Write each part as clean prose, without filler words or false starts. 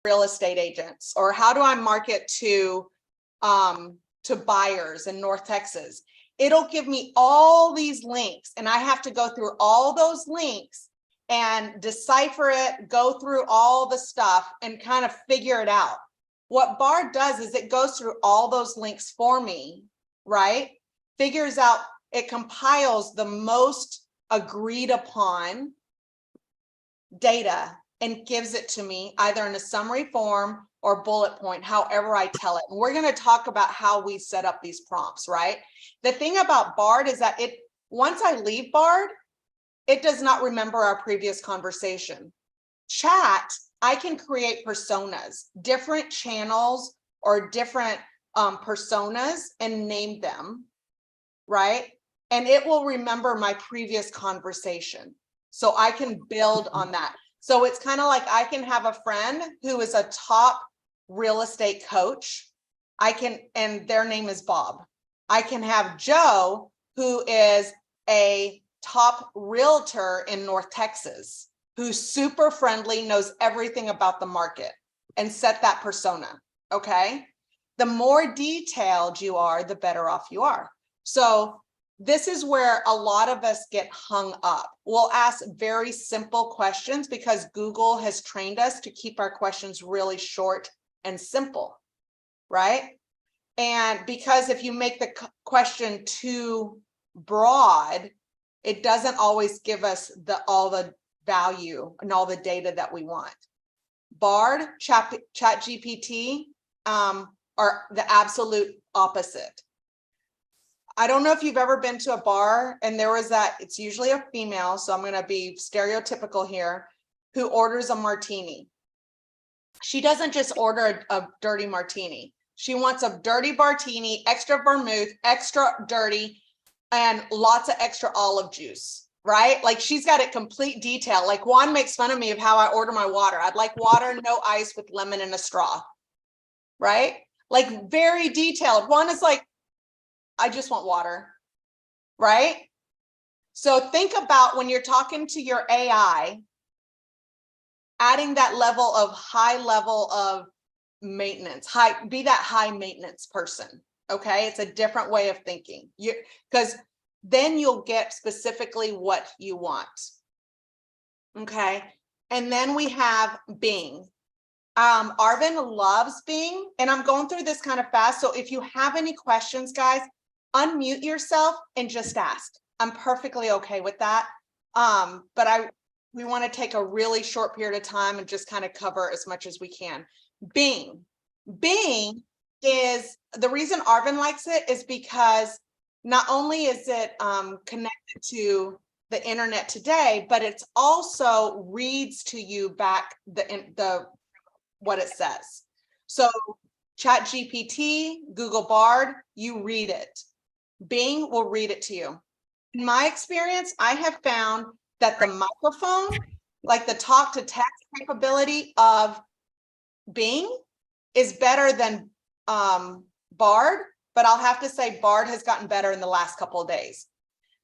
real estate agents, or how do I market to buyers in North Texas? It'll give me all these links, and I have to go through all those links and decipher it, go through all the stuff and kind of figure it out. What Bard does is it goes through all those links for me, right? Figures out, it compiles the most agreed upon data and gives it to me either in a summary form or bullet point, however I tell it. And we're going to talk about how we set up these prompts, right? The thing about Bard is that once I leave Bard, it does not remember our previous conversation. Chat, I can create personas, different channels or different personas, and name them, right? And it will remember my previous conversation. So I can build on that. So it's kind of like I can have a friend who is a top real estate coach. And their name is Bob. I can have Joe, who is a top realtor in North Texas, who's super friendly, knows everything about the market, and set that persona, okay? The more detailed you are, the better off you are. So this is where a lot of us get hung up. We'll ask very simple questions because Google has trained us to keep our questions really short and simple, right? And because if you make the question too broad, it doesn't always give us all the value and all the data that we want. Bard, ChatGPT are the absolute opposite. I don't know if you've ever been to a bar and there was it's usually a female, so I'm going to be stereotypical here, who orders a martini. She doesn't just order a dirty martini. She wants a dirty martini, extra vermouth, extra dirty, and lots of extra olive juice, right? Like she's got it complete detail. Like Juan makes fun of me of how I order my water. I'd like water, no ice, with lemon and a straw, right? Like very detailed. Juan is like, I just want water, right? So think about when you're talking to your AI, adding that high level of maintenance, be that high maintenance person, okay? It's a different way of thinking, because then you'll get specifically what you want, okay? And then we have Bing. Arvin loves Bing, and I'm going through this kind of fast, so if you have any questions, guys, unmute yourself and just ask. I'm perfectly okay with that. But we want to take a really short period of time and just kind of cover as much as we can. Bing. Bing is, the reason Arvin likes it is because not only is it connected to the internet today, but it's also reads to you back what it says. So ChatGPT, Google Bard, you read it. Bing will read it to you. In my experience, I have found that the microphone, like the talk to text capability of Bing, is better than Bard, but I'll have to say Bard has gotten better in the last couple of days.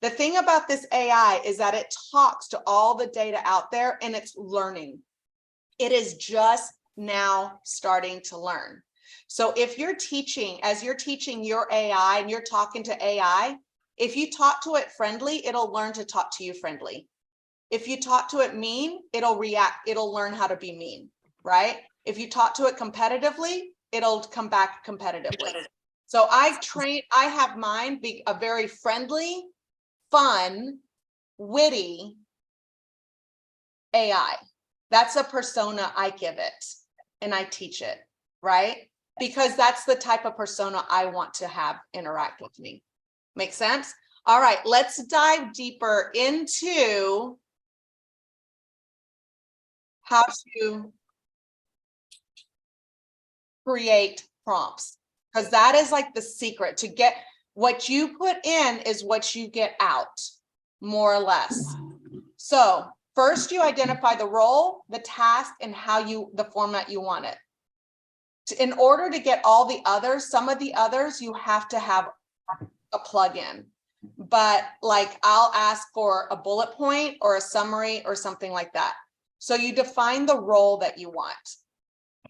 The thing about this AI is that it talks to all the data out there and it's learning. It is just now starting to learn. So if you're teaching, as you're teaching your AI and you're talking to AI, if you talk to it friendly, it'll learn to talk to you friendly. If you talk to it mean, it'll learn how to be mean, right? If you talk to it competitively, it'll come back competitively. So I have mine be a very friendly, fun, witty AI. That's a persona I give it and I teach it, right? Because that's the type of persona I want to have interact with me. Make sense? All right, let's dive deeper into how to create prompts, because that is like the secret to get what you put in is what you get out, more or less. So first you identify the role, the task, and the format you want it. In order to get all the others, some of the others you have to have a plugin, but like I'll ask for a bullet point or a summary or something like that. So you define the role that you want.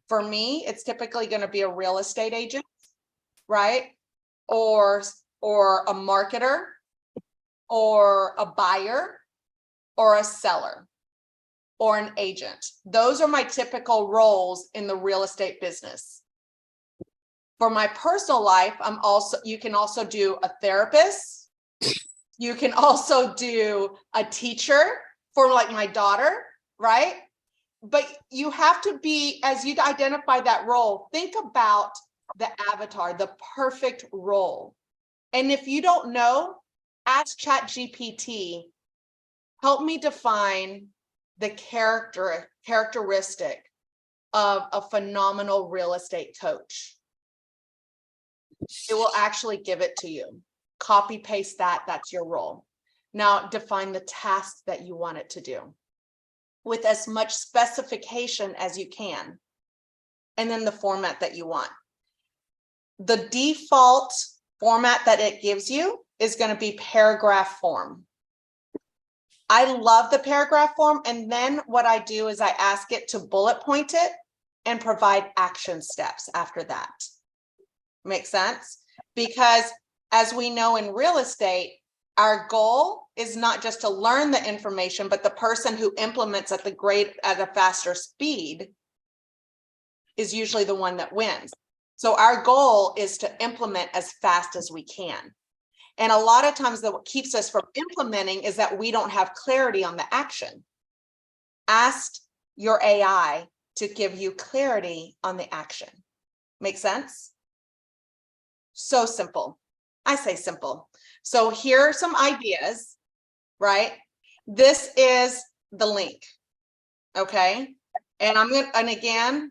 For me, it's typically going to be a real estate agent, right? Or a marketer, or a buyer, or a seller, or an agent. Those are my typical roles in the real estate business. For my personal life, you can also do a therapist. You can also do a teacher for like my daughter, right? But you have to be, as you identify that role, think about the avatar, the perfect role. And if you don't know, ask ChatGPT, help me define the characteristic of a phenomenal real estate coach. It will actually give it to you. Copy paste that, that's your role. Now define the task that you want it to do with as much specification as you can. And then the format that you want. The default format that it gives you is going to be paragraph form. I love the paragraph form. And then what I do is I ask it to bullet point it and provide action steps after that. Make sense? Because as we know in real estate, our goal is not just to learn the information, but the person who implements at a faster speed is usually the one that wins. So our goal is to implement as fast as we can. And a lot of times what keeps us from implementing is that we don't have clarity on the action. Ask your AI to give you clarity on the action. Make sense? So simple. I say simple. So here are some ideas, right? This is the link. Okay. And I'm going to, and again,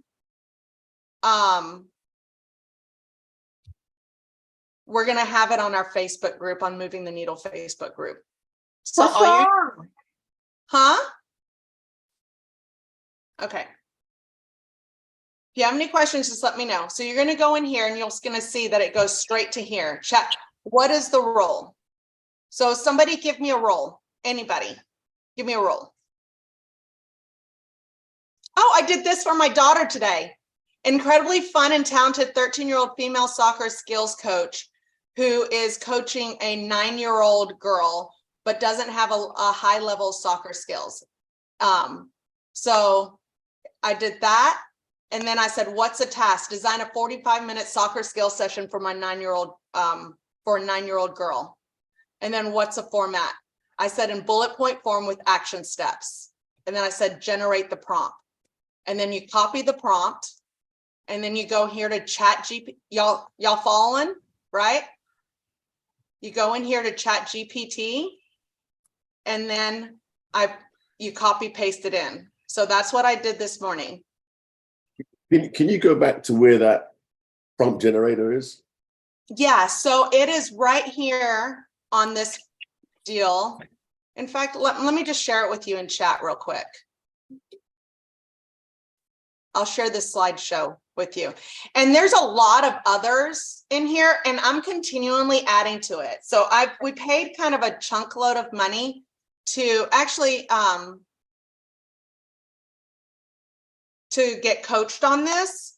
we're going to have it on our Facebook group, on Moving the Needle Facebook group. So What's wrong? Huh? Okay. If you have any questions, just let me know. So you're going to go in here and you're going to see that it goes straight to here. Chat. What is the role? So somebody give me a role. Anybody, give me a role. Oh, I did this for my daughter today. Incredibly fun and talented 13-year-old female soccer skills coach who is coaching a 9-year-old girl, but doesn't have a high level soccer skills. So I did that. And then I said, what's a task? Design a 45-minute soccer skills session for my 9-year-old, for a 9-year-old girl. And then what's a format? I said in bullet point form with action steps. And then I said, generate the prompt. And then you copy the prompt. And then you go here to ChatGPT. Y'all following, right? You go in here to ChatGPT. And then you copy paste it in. So that's what I did this morning. Can you go back to where that prompt generator is? Yeah, so it is right here on this deal. In fact, let me just share it with you in chat real quick. I'll share this slideshow with you. And there's a lot of others in here, and I'm continually adding to it. So we paid kind of a chunk load of money to actually to get coached on this.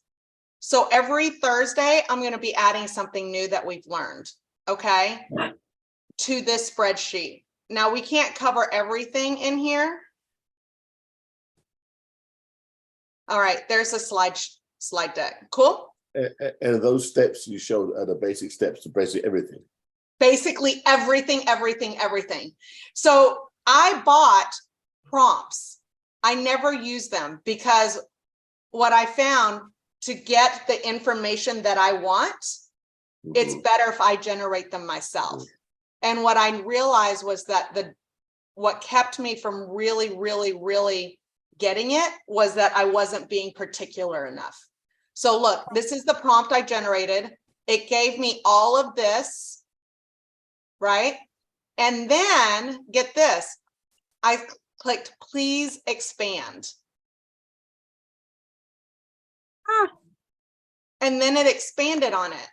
So every Thursday, I'm going to be adding something new that we've learned, okay, to this spreadsheet. Now, we can't cover everything in here. All right, there's a slide deck. Cool. And those steps you showed are the basic steps to basically everything. Basically everything. So I bought prompts. I never use them because what I found, to get the information that I want, it's better if I generate them myself. And what I realized was that what kept me from really getting it was that I wasn't being particular enough. So look, this is the prompt I generated. It gave me all of this, right? And then get this, I clicked please expand. And then it expanded on it.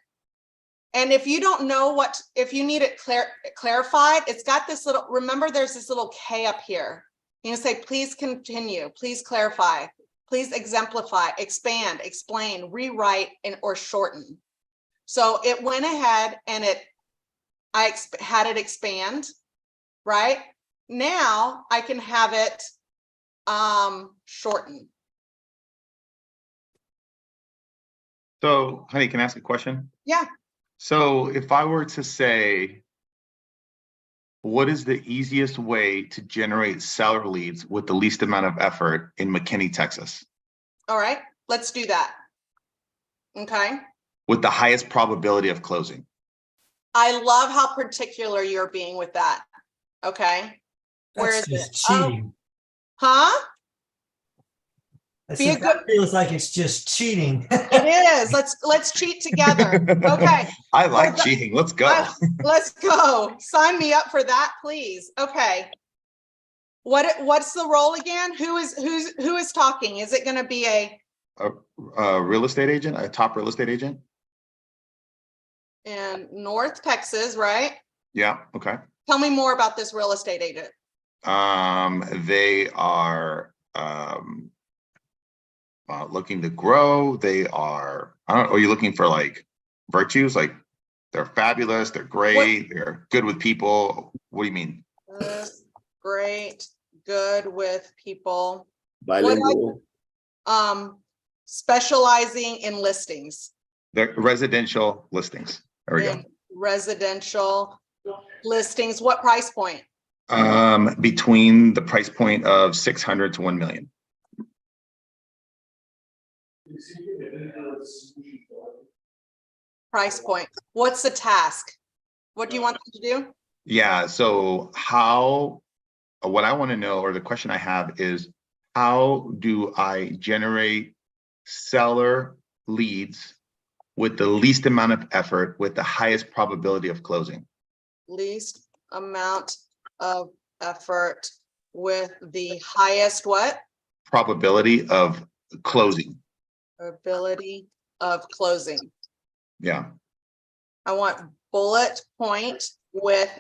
And if you don't know if you need it clarified, it's got this little, remember there's this little K up here. You can say, please continue, please clarify. Please exemplify, expand, explain, rewrite, and or shorten. So it went ahead and I had it expand, right? Now I can have it shorten. So, honey, can I ask a question? Yeah. So if I were to say, what is the easiest way to generate seller leads with the least amount of effort in McKinney, Texas? All right, let's do that. Okay. With the highest probability of closing. I love how particular you're being with that. Okay. Where That's is just it? cheating. Huh? I Be a said, good- that feels like it's just cheating. It is. Let's cheat together. Okay. I like Well, cheating. Let's go. Let's go. Sign me up for that, please. Okay. What's the role again? Who is talking? Is it going to be A real estate agent, a top real estate agent? in North Texas, right? Yeah, okay. Tell me more about this real estate agent. They are looking to grow. They are, are you looking for like virtues? Like they're fabulous, they're great, they're good with people. What do you mean? Great, good with people. Bilingual. Specializing in listings. They're residential listings. There we go. In residential listings. What price point? Between the price point of 600 to 1 million. Price point. What's the task? What do you want them to do? Yeah, so what I want to know, or the question I have is, how do I generate seller leads with the least amount of effort with the highest probability of closing? Least amount of effort with the highest what? Probability of closing. Ability of closing. Yeah. I want bullet point with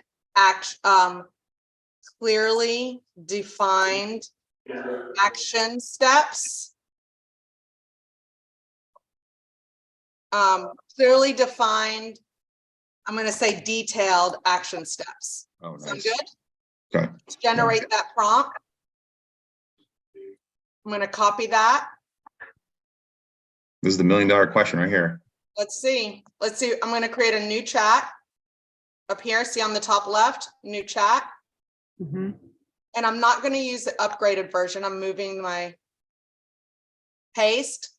clearly defined action steps. Clearly defined, I'm going to say detailed action steps. Oh, Sound nice. good? Okay. Let's generate that prompt. I'm going to copy that. This is the $1 million question right here. Let's see. Let's see. I'm going to create a new chat up here. See on the top left, new chat. Mhm. And I'm not going to use the upgraded version. I'm moving my paste.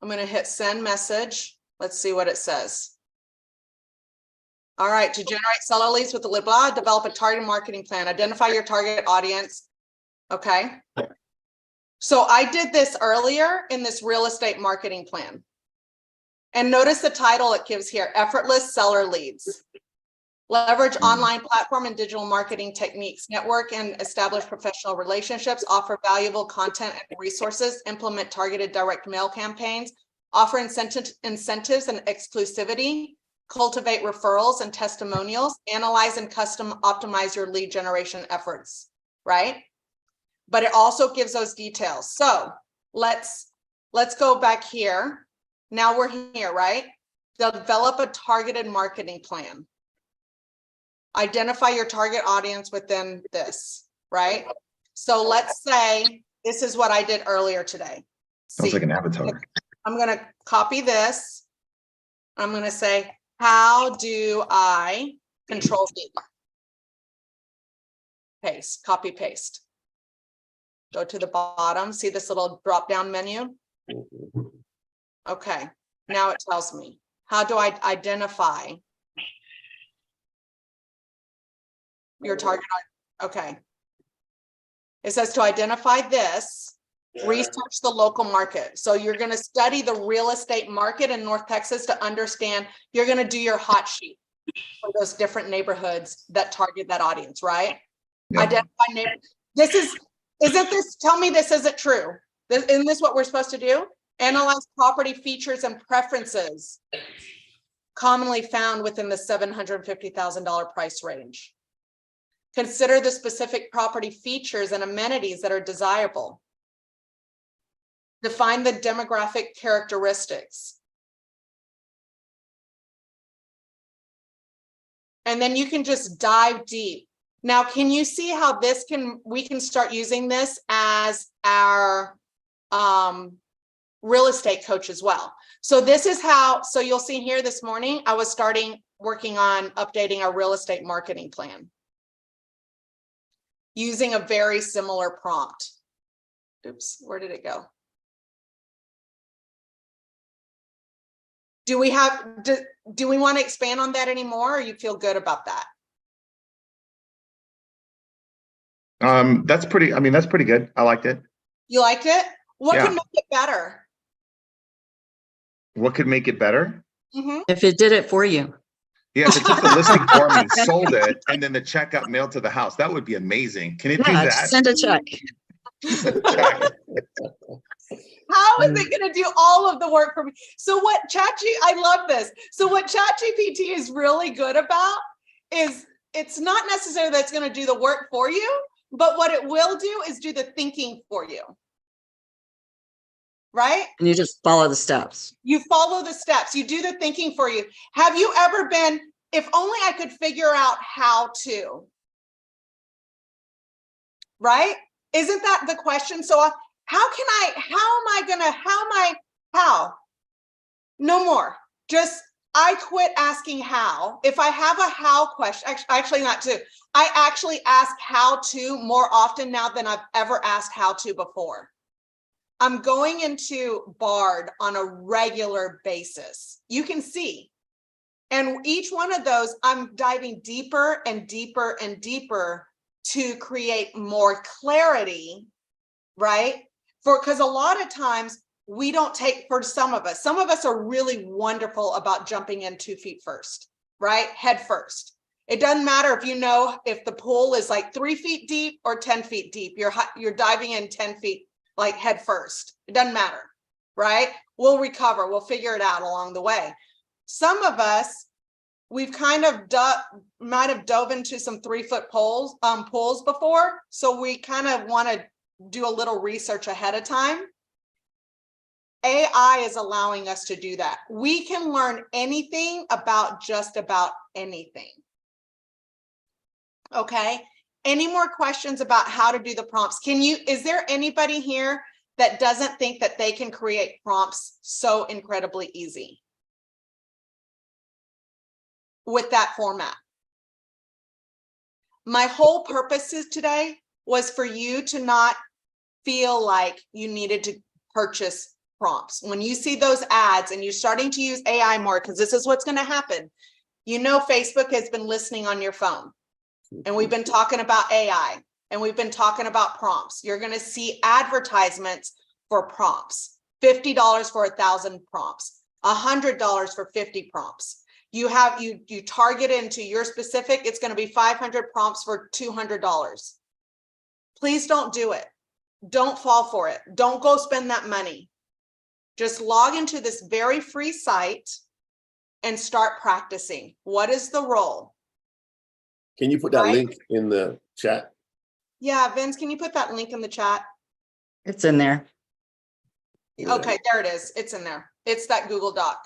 I'm going to hit send message. Let's see what it says. All right, to generate seller leads with the blah, develop a target marketing plan, identify your target audience. Okay. So I did this earlier in this real estate marketing plan. And notice the title it gives here, Effortless Seller Leads. Leverage online platform and digital marketing techniques, network and establish professional relationships, offer valuable content and resources, implement targeted direct mail campaigns, offer incentives and exclusivity, cultivate referrals and testimonials, analyze and custom optimize your lead generation efforts, right? But it also gives those details. So let's go back here. Now we're here, right? They'll develop a targeted marketing plan. Identify your target audience within this, right? So let's say this is what I did earlier today. Sounds like an avatar. I'm going to copy this. I'm going to say, how do I control V? Paste, copy, paste. Go to the bottom. See this little drop down menu? Okay. Now it tells me, how do I identify your target? Okay. It says to identify this, research the local market. So you're going to study the real estate market in North Texas to understand, you're going to do your hot sheet for those different neighborhoods that target that audience, right? Yeah. Identify neighborhoods. Isn't this, tell me this isn't true. Isn't this what we're supposed to do? Analyze property features and preferences commonly found within the $750,000 price range. Consider the specific property features and amenities that are desirable. Define the demographic characteristics. And then you can just dive deep. Now, can you see how we can start using this as our real estate coach as well. So this is how, so you'll see here this morning, I was working on updating our real estate marketing plan using a very similar prompt. Oops, where did it go? Do we want to expand on that anymore, or you feel good about that? That's pretty good. I liked it. You liked it? What Yeah. can make it better? What could make it better? Mm-hmm. If it did it for you. Yeah, if it took the listing for me, sold it, and then the check got mailed to the house, that would be amazing. Can it do Yeah, that? just send a check. Check. How is it going to do all of the work for me? So what I love this. So what ChatGPT is really good about is it's not necessarily that it's going to do the work for you, but what it will do is do the thinking for you. Right? And you just follow the steps. You follow the steps, you do the thinking for you. Have you ever been, if only I could figure out how to, right? Isn't that the question? So how? No more. Just, I quit asking how. If I have a how question, actually not to, I actually ask how to more often now than I've ever asked how to before. I'm going into Bard on a regular basis. You can see. And each one of those, I'm diving deeper and deeper and deeper to create more clarity, right? Because a lot of times we don't take, for some of us are really wonderful about jumping in 2 feet first, right? Head first. It doesn't matter if the pool is like 3 feet deep or 10 feet deep, you're diving in 10 feet like head first. It doesn't matter, right? We'll recover. We'll figure it out along the way. Some of us, we've kind of might have dove into some 3-foot pools before. So we kind of want to do a little research ahead of time. AI is allowing us to do that. We can learn anything about just about anything. Okay. Any more questions about how to do the prompts? Is there anybody here that doesn't think that they can create prompts so incredibly easy with that format? My whole purpose today was for you to not feel like you needed to purchase prompts. When you see those ads and you're starting to use AI more, because this is what's going to happen. Facebook has been listening on your phone. And we've been talking about AI, and we've been talking about prompts. You're going to see advertisements for prompts, $50 for 1,000 prompts, $100 for 50 prompts. You target into your specific, it's going to be 500 prompts for $200. Please don't do it. Don't fall for it. Don't go spend that money. Just log into this very free site and start practicing. What is the role? Can you put that link in the chat? Yeah, Vince, can you put that link in the chat? It's in there. Yeah. Okay, there it is. It's in there. It's that Google Doc.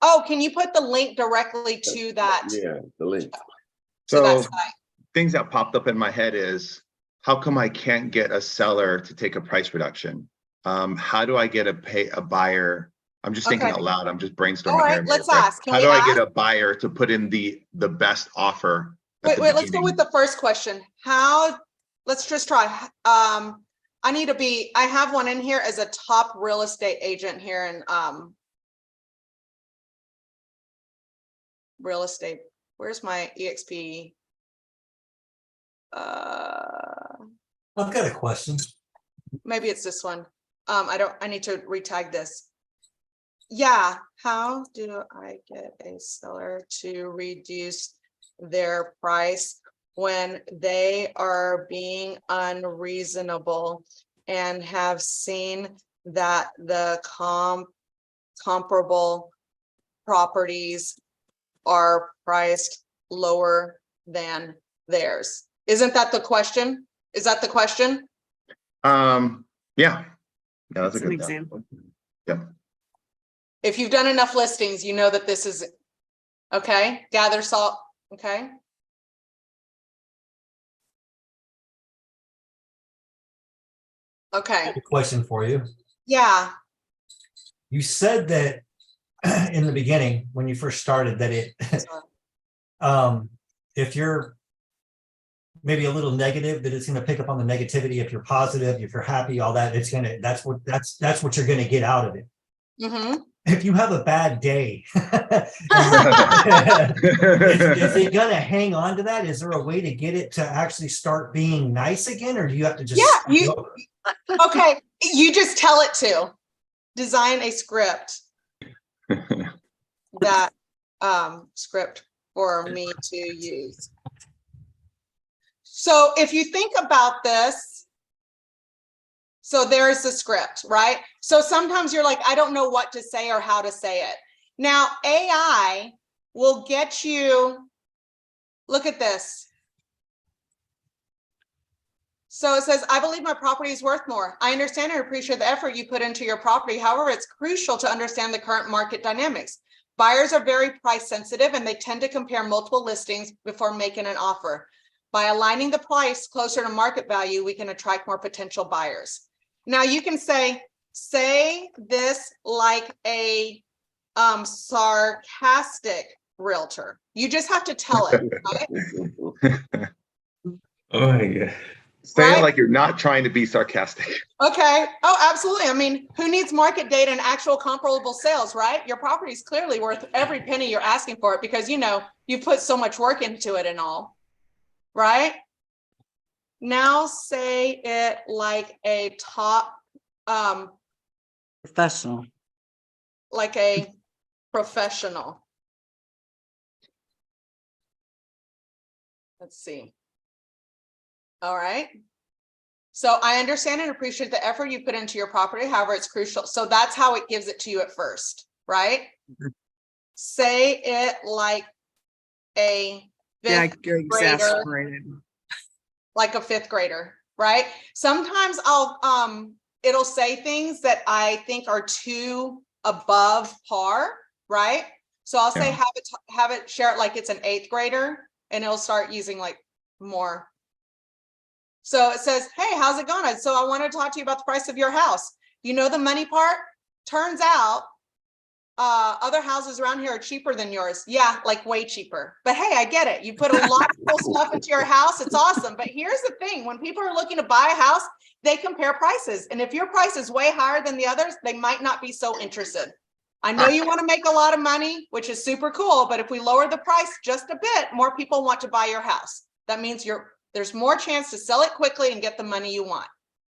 Oh, can you put the link directly to that? Yeah, the link. To that So site? things that popped up in my head is, how come I can't get a seller to take a price reduction? How do I get a buyer? I'm just thinking Okay. out loud. I'm just brainstorming All right, here. let's ask. Can How we do I ask? get a buyer to put in the best offer? Wait, let's go with the first question. Let's just try. I have one in here as a top real estate agent here in real estate. Where's my EXP? I've got a question. Maybe it's this one. I need to retag this. Yeah, how do I get a seller to reduce their price when they are being unreasonable and have seen that the comparable properties are priced lower than theirs? Isn't that the question? Is that the question? Yeah, that's a That's an good example. Yep. If you've done enough listings, you know that this is, okay, gather salt, okay. I Okay, have a question for you. yeah, You said that in the beginning, when you first started, that it, if you're maybe a little negative, that it's going to pick up on the negativity. If you're positive, if you're happy, all that, it's gonna, that's what you're going to get out of it. mm-hmm. If you have a bad day, is it going to hang on to that? Is there a way to get it to actually start being nice again, or do you have to just? Yeah, okay, you just tell it to design a script that script for me to use. So if you think about this, so there's the script, right? So sometimes you're like, I don't know what to say or how to say it. Now AI will get you, look at this. So it says, I believe my property is worth more. I understand and appreciate the effort you put into your property. However, it's crucial to understand the current market dynamics. Buyers are very price sensitive and they tend to compare multiple listings before making an offer. By aligning the price closer to market value, we can attract more potential buyers. Now you can say this like a sarcastic realtor. You just have to tell it, right? Oh my God. Say Right? it like you're not trying to be sarcastic. Okay. Oh, absolutely. I mean, who needs market data and actual comparable sales, right? Your property is clearly worth every penny you're asking for it because, you know, you put so much work into it and all, right? Now say it like a top, Professional. like a professional. Let's see. All right. So I understand and appreciate the effort you put into your property. However, it's crucial. So that's how it gives it to you at first, right? Say it like a Yeah, fifth you're grader, exasperated. like a fifth grader, right? Sometimes it'll say things that I think are too above par, right? So I'll say have it share it like it's an eighth grader, and it'll start using like more. So it says, hey, how's it going? So I want to talk to you about the price of your house. You know, the money part, turns out other houses around here are cheaper than yours. Yeah, like way cheaper. But hey, I get it. You put a lot of cool stuff into your house. It's awesome. But here's the thing. When people are looking to buy a house, they compare prices. And if your price is way higher than the others, they might not be so interested. I know you want to make a lot of money, which is super cool. But if we lower the price just a bit, more people want to buy your house. That means there's more chance to sell it quickly and get the money you want.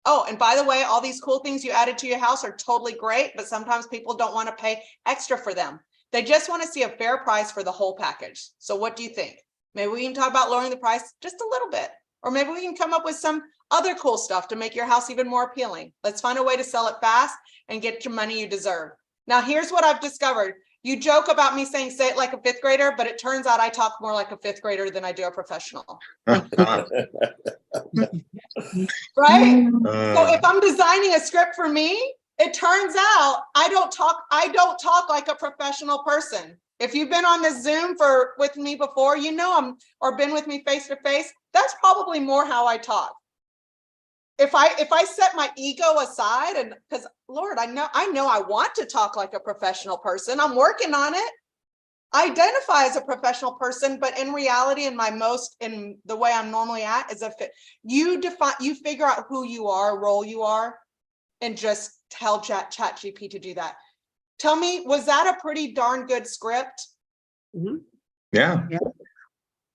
Oh, and by the way, all these cool things you added to your house are totally great, but sometimes people don't want to pay extra for them. They just want to see a fair price for the whole package. So what do you think? Maybe we can talk about lowering the price just a little bit, or maybe we can come up with some other cool stuff to make your house even more appealing. Let's find a way to sell it fast and get your money you deserve. Now, here's what I've discovered. You joke about me saying, say it like a fifth grader, but it turns out I talk more like a fifth grader than I do a professional. Right? So if I'm designing a script for me, it turns out I don't talk like a professional person. If you've been on this Zoom with me before, you know or been with me face to face, that's probably more how I talk. If I set my ego aside, and because Lord, I know I want to talk like a professional person. I'm working on it. I identify as a professional person, but in reality, in the way I'm normally at is you figure out who you are, role you are, and just tell ChatGPT to do that. Tell me, was that a pretty darn good script? Mm-hmm. Yeah.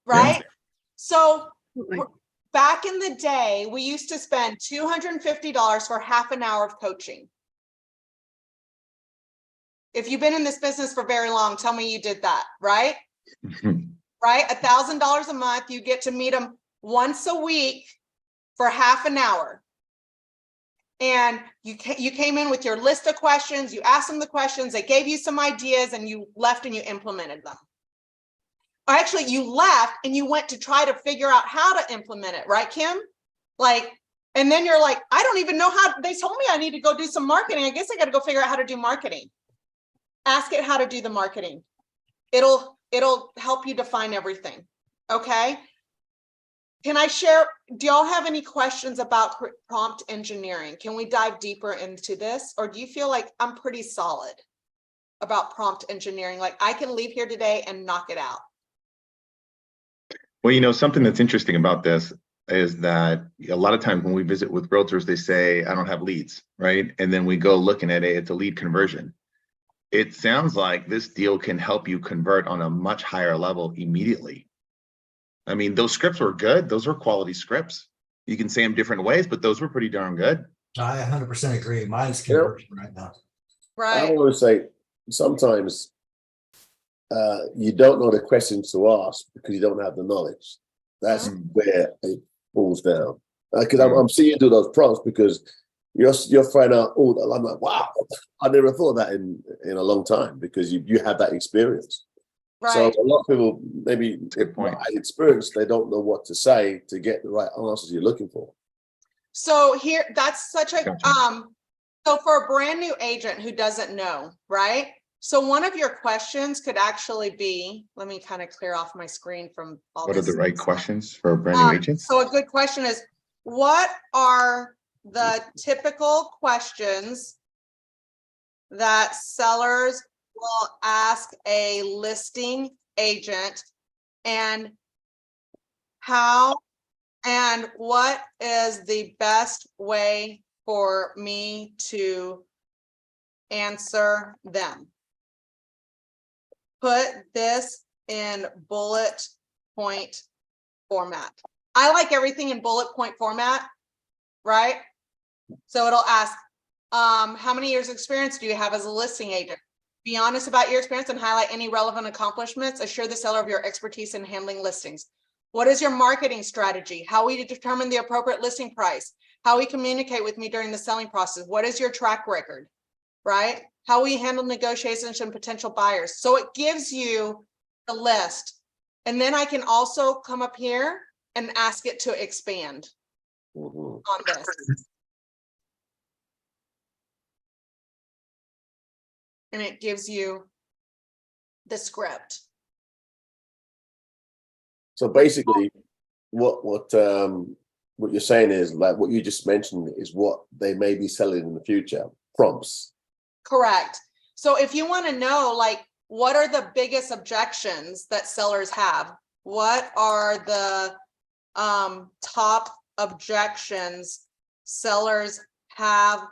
Right? Yeah. So back in the day, we used to spend $250 for half an hour of coaching. If you've been in this business for very long, tell me you did that, right? Right? $1,000 a month. You get to meet them once a week for half an hour. And you came in with your list of questions. You asked them the questions. They gave you some ideas and you left and you implemented them. actually you left and you went to try to figure out how to implement it, right, Kim? Like, and then you're like, I don't even know how, they told me I need to go do some marketing. I guess I got to go figure out how to do marketing. Ask it how to do the marketing. It'll help you define everything. Okay. Can I share, do y'all have any questions about prompt engineering? Can we dive deeper into this? Or do you feel like I'm pretty solid about prompt engineering? Like I can leave here today and knock it out. Well, you know, something that's interesting about this is that a lot of times when we visit with realtors, they say, I don't have leads, right? And then we go looking at it, it's a lead conversion. It sounds like this deal can help you convert on a much higher level immediately. I mean, those scripts were good. Those were quality scripts. You can say them different ways, but those were pretty darn good. I 100% agree. Mine's conversion right now. I Right. want to say sometimes you don't know the questions to ask because you don't have the knowledge. That's where it falls down. Because I'm seeing you do those prompts because you're finding out. Oh, I'm like, wow, I never thought of that in a long time because you have that experience. Right. So a lot of people maybe Good point. by experience they don't know what to say to get the right answers you're looking for. So here, that's such a, Gotcha. so for a brand new agent who doesn't know, right? So one of your questions could actually be, let me kind of clear off my screen from all What are this. the right questions for a brand new agent? So a good question is, what are the typical questions that sellers will ask a listing agent, and how and what is the best way for me to answer them? Put this in bullet point format. I like everything in bullet point format, right? So it'll ask, how many years experience do you have as a listing agent? Be honest about your experience and highlight any relevant accomplishments. Assure the seller of your expertise in handling listings. What is your marketing strategy? How will you determine the appropriate listing price? How will you communicate with me during the selling process? What is your track record, right? How will you handle negotiations and potential buyers? So it gives you the list. And then I can also come up here and ask it to expand on this. And it gives you the script. So basically, what you're saying is like what you just mentioned is what they may be selling in the future. Prompts. Correct. So if you want to know, like, what are the biggest objections that sellers have? What are the top objections sellers have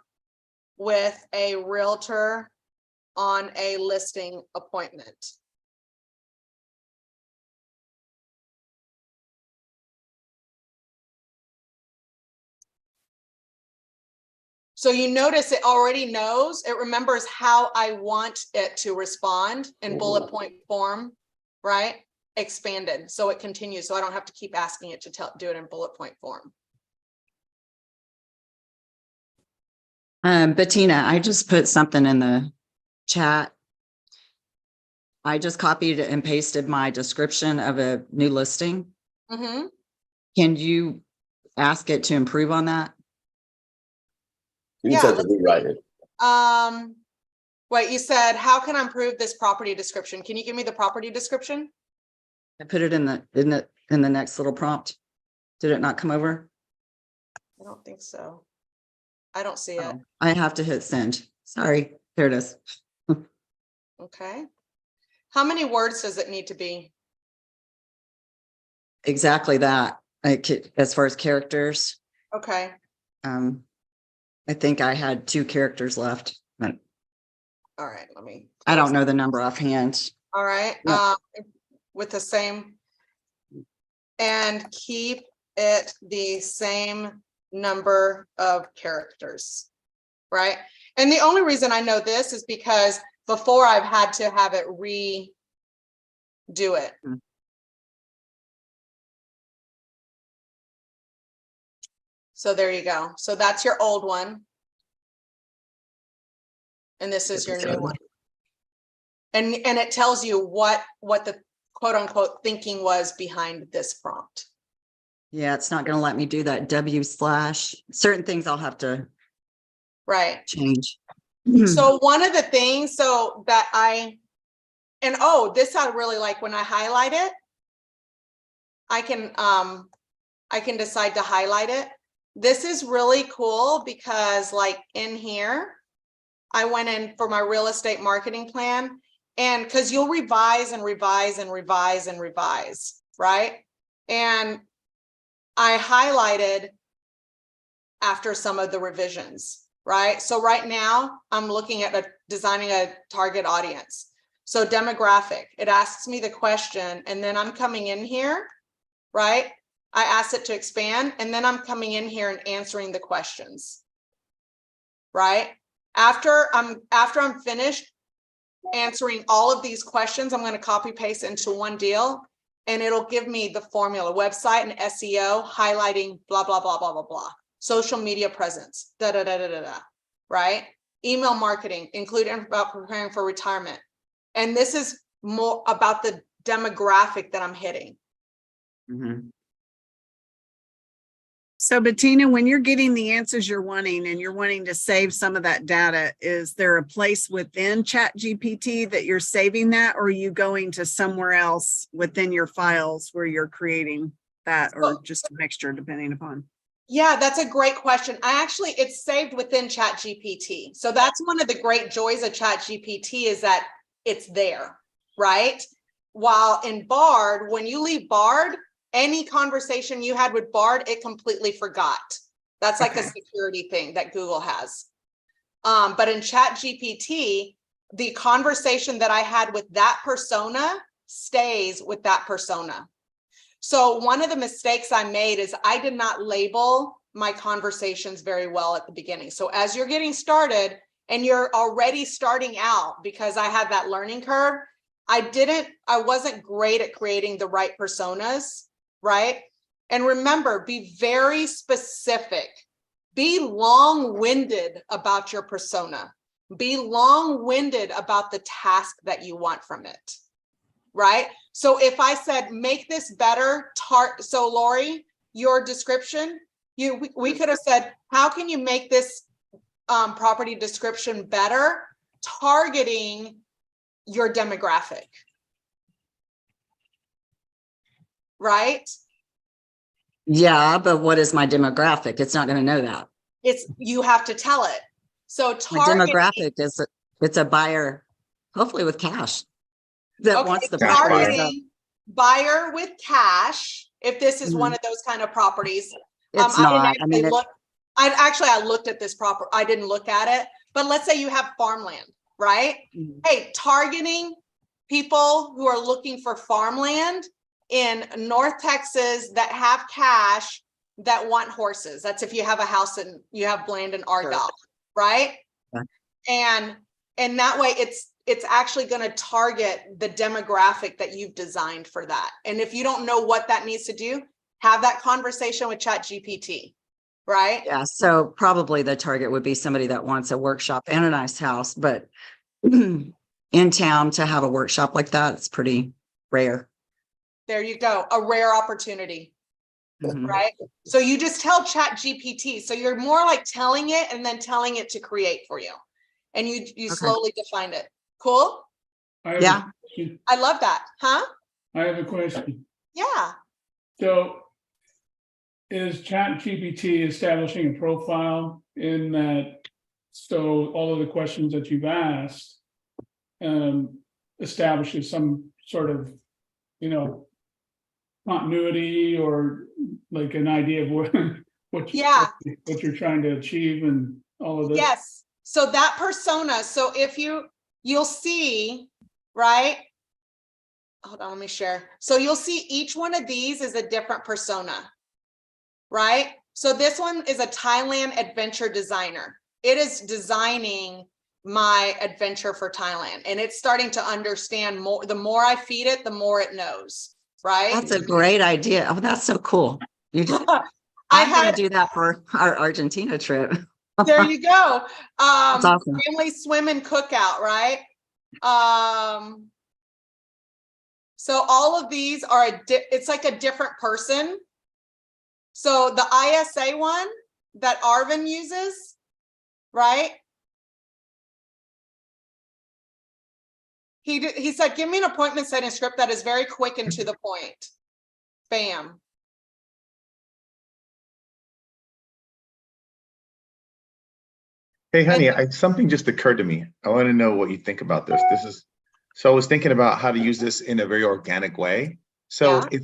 with a realtor on a listing appointment? So you notice it already knows, it remembers how I want it to respond in bullet point form, right? Expanded. So it continues. So I don't have to keep asking it to do it in bullet point form. Bettina, I just put something in the chat. I just copied and pasted my description of a new listing. Mm-hmm. Can you ask it to improve on that? You can tell to rewrite it. Wait, you said, how can I improve this property description? Can you give me the property description? I put it in the next little prompt. Did it not come over? I don't think so. I don't see it. I have to hit send. Sorry. There it is. Okay. How many words does it need to be? Exactly that. As far as characters, Okay. I think I had 2 characters left. But All right. Let me. I don't know the number offhand. All right. Yeah. With the same, and keep it the same number of characters, right? And the only reason I know this is because before I've had to have it redo it. So there you go. So that's your old one. And this is your new one. And it tells you what the quote unquote thinking was behind this prompt. Yeah, it's not going to let me do that / certain things I'll have to Right. change. So one of the things this I really like when I highlight it, I can decide to highlight it. This is really cool because like in here, I went in for my real estate marketing plan, and because you'll revise and revise and revise and revise, right? And I highlighted after some of the revisions, right? So right now I'm looking at designing a target audience. So demographic, it asks me the question, and then I'm coming in here, right? I ask it to expand, and then I'm coming in here and answering the questions, right? After I'm finished answering all of these questions, I'm going to copy paste into one deal, and it'll give me the formula: website and SEO, highlighting blah, blah, blah, blah, blah, blah. Social media presence, da, da, da, da, da, da, right? Email marketing, include about preparing for retirement. And this is more about the demographic that I'm hitting. Mhm. So Bettina, when you're getting the answers you're wanting and you're wanting to save some of that data, is there a place within ChatGPT that you're saving that, or are you going to somewhere else within your files where you're creating that, or just a mixture depending upon? Yeah, that's a great question. It's saved within ChatGPT. So that's one of the great joys of ChatGPT is that it's there, right? While in Bard, when you leave Bard, any conversation you had with Bard, it completely forgot. That's like a security thing that Google has. But in ChatGPT, the conversation that I had with that persona stays with that persona. So one of the mistakes I made is I did not label my conversations very well at the beginning. So as you're getting started and you're already starting out, because I had that learning curve, I wasn't great at creating the right personas, right? And remember, be very specific. Be long-winded about your persona. Be long-winded about the task that you want from it, right? So if I said, make this better, so Lori, your description, we could have said, how can you make this property description better, targeting your demographic, right? Yeah, but what is my demographic? It's not going to know that. You have to tell it. So My demographic is it's a buyer, hopefully with cash, that wants the property. So buyer with cash. If this is one of those kind of properties, it's not. I mean, I looked at this property. I didn't look at it, but let's say you have farmland, right? Hey, targeting people who are looking for farmland in North Texas that have cash that want horses. That's if you have a house and you have land in Argyle, right? Yeah. And that way it's actually going to target the demographic that you've designed for that. And if you don't know what that needs to do, have that conversation with ChatGPT, right? Yeah. So probably the target would be somebody that wants a workshop and a nice house, but in town to have a workshop like that, it's pretty rare. There you go. A rare opportunity, right? So you just tell ChatGPT. So you're more like telling it and then telling it to create for you. And you slowly define it. Cool? Yeah. I love that. Huh? I have a question. Yeah. So is ChatGPT establishing a profile in that? So all of the questions that you've asked establishes some sort of, continuity or like an idea of what you're trying to achieve and all of this. Yes. So that persona. So if you'll see, right? Hold on, let me share. So you'll see each one of these is a different persona, right? So this one is a Thailand adventure designer. It is designing my adventure for Thailand, and it's starting to understand more. The more I feed it, the more it knows, right? That's a great idea. Oh, that's so cool. I'm going to do that for our Argentina trip. There you go. That's awesome. Family swim and cookout, right? So all of these are, it's like a different person. So the ISA one that Arvin uses, right? He said, give me an appointment setting script that is very quick and to the point. Bam. Hey, honey, something just occurred to me. I want to know what you think about this. So I was thinking about how to use this in a very organic way. So Yeah.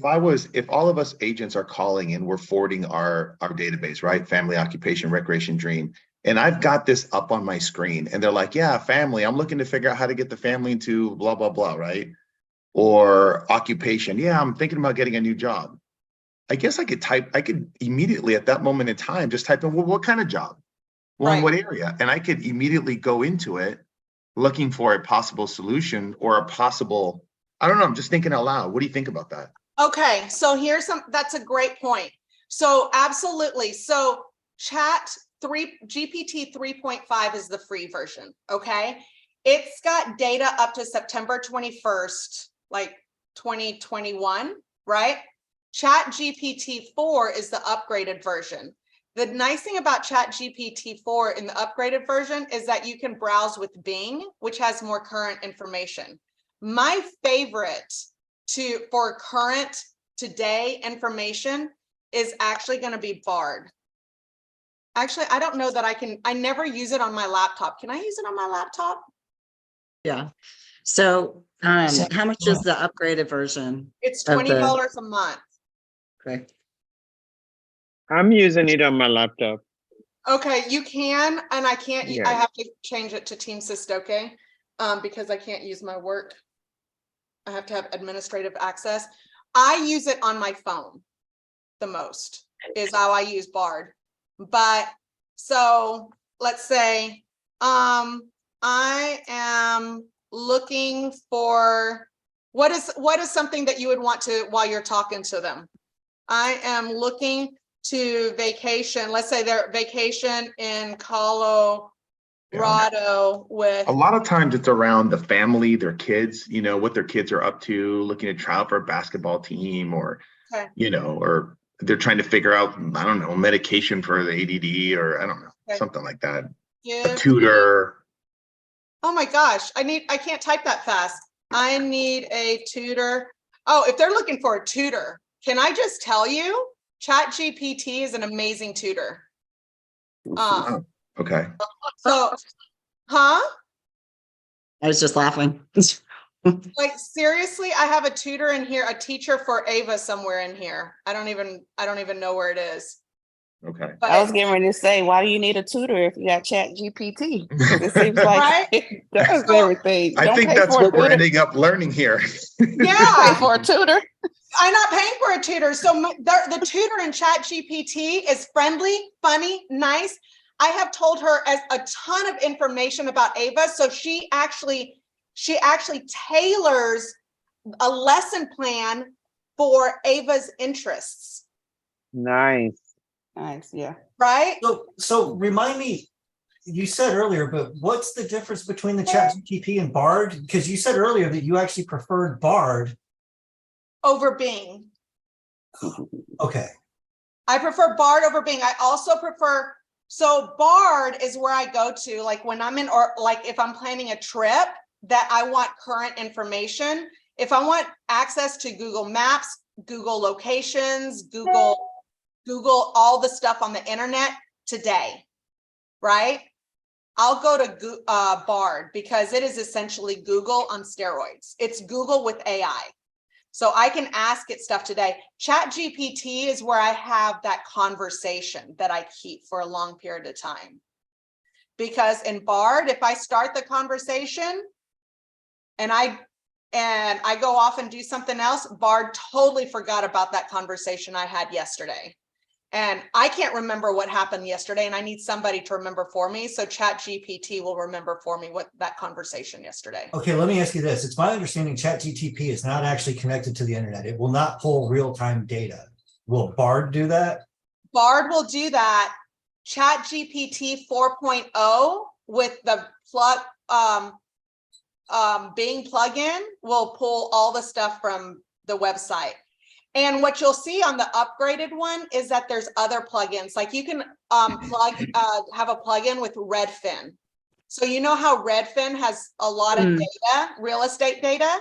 if all of us agents are calling and we're forwarding our database, right? Family, occupation, recreation, dream. And I've got this up on my screen and they're like, yeah, family, I'm looking to figure out how to get the family into blah, blah, blah, right? Or occupation. Yeah, I'm thinking about getting a new job. I guess I could immediately at that moment in time, just type in, well, what kind of job? Well, in Right. what area? And I could immediately go into it looking for a possible solution or a possible, I don't know, I'm just thinking out loud. What do you think about that? Okay, so that's a great point. So absolutely. So GPT 3.5 is the free version. Okay. It's got data up to September 21st, like 2021, right? ChatGPT 4 is the upgraded version. The nice thing about ChatGPT 4 in the upgraded version is that you can browse with Bing, which has more current information. My favorite for current today information is actually going to be Bard. Actually, I don't know that I never use it on my laptop. Can I use it on my laptop? Yeah. So, how much is the upgraded version? It's Of the- $20 a month. Okay. I'm using it on my laptop. Okay, you can, and I can't, Yeah. I have to change it to Team Sistoke, because I can't use my work. I have to have administrative access. I use it on my phone the most, is how I use Bard. But so let's say, I am looking for, what is something that you would want to, while you're talking to them? I am looking to vacation. Let's say they're vacation in Colorado with. A lot of times it's around the family, their kids, what their kids are up to, looking to try out for a basketball team or, Okay. Or they're trying to figure out, I don't know, medication for the ADD or I don't know, Okay. something like that. A Give tutor. Oh my gosh, I can't type that fast. I need a tutor. Oh, if they're looking for a tutor, can I just tell you, ChatGPT is an amazing tutor. Okay. So, huh? I was just laughing. Like seriously, I have a tutor in here, a teacher for Ava somewhere in here. I don't even know where it is. Okay. But I was getting ready to say, why do you need a tutor if you got ChatGPT? Because it seems like Right? it does So, everything. I Don't think pay that's for a what we're tutor. ending up learning here. yeah, Pay for a tutor. I'm not paying for a tutor. So the tutor in ChatGPT is friendly, funny, nice. I have told her as a ton of information about Ava. So she actually tailors a lesson plan for Ava's interests. Nice. Nice, yeah. Right? So remind me, you said earlier, but what's the difference between the ChatGPT and Bard? Because you said earlier that you actually preferred Bard. Over Bing. Okay. I prefer Bard over Bing. I also prefer, so Bard is where I go to, like when I'm in, or like if I'm planning a trip that I want current information. If I want access to Google Maps, Google locations, Google all the stuff on the internet today, right? I'll go to Bard because it is essentially Google on steroids. It's Google with AI. So I can ask it stuff today. ChatGPT is where I have that conversation that I keep for a long period of time. Because in Bard, if I start the conversation and I go off and do something else, Bard totally forgot about that conversation I had yesterday. And I can't remember what happened yesterday, and I need somebody to remember for me. So ChatGPT will remember for me what that conversation yesterday. Okay, let me ask you this. It's my understanding ChatGPT is not actually connected to the internet. It will not pull real-time data. Will Bard do that? Bard will do that. ChatGPT 4.0 with the plug Bing plugin will pull all the stuff from the website. And what you'll see on the upgraded one is that there's other plugins. Like you can have a plugin with Redfin. So you know how Redfin has a lot of data, real estate data?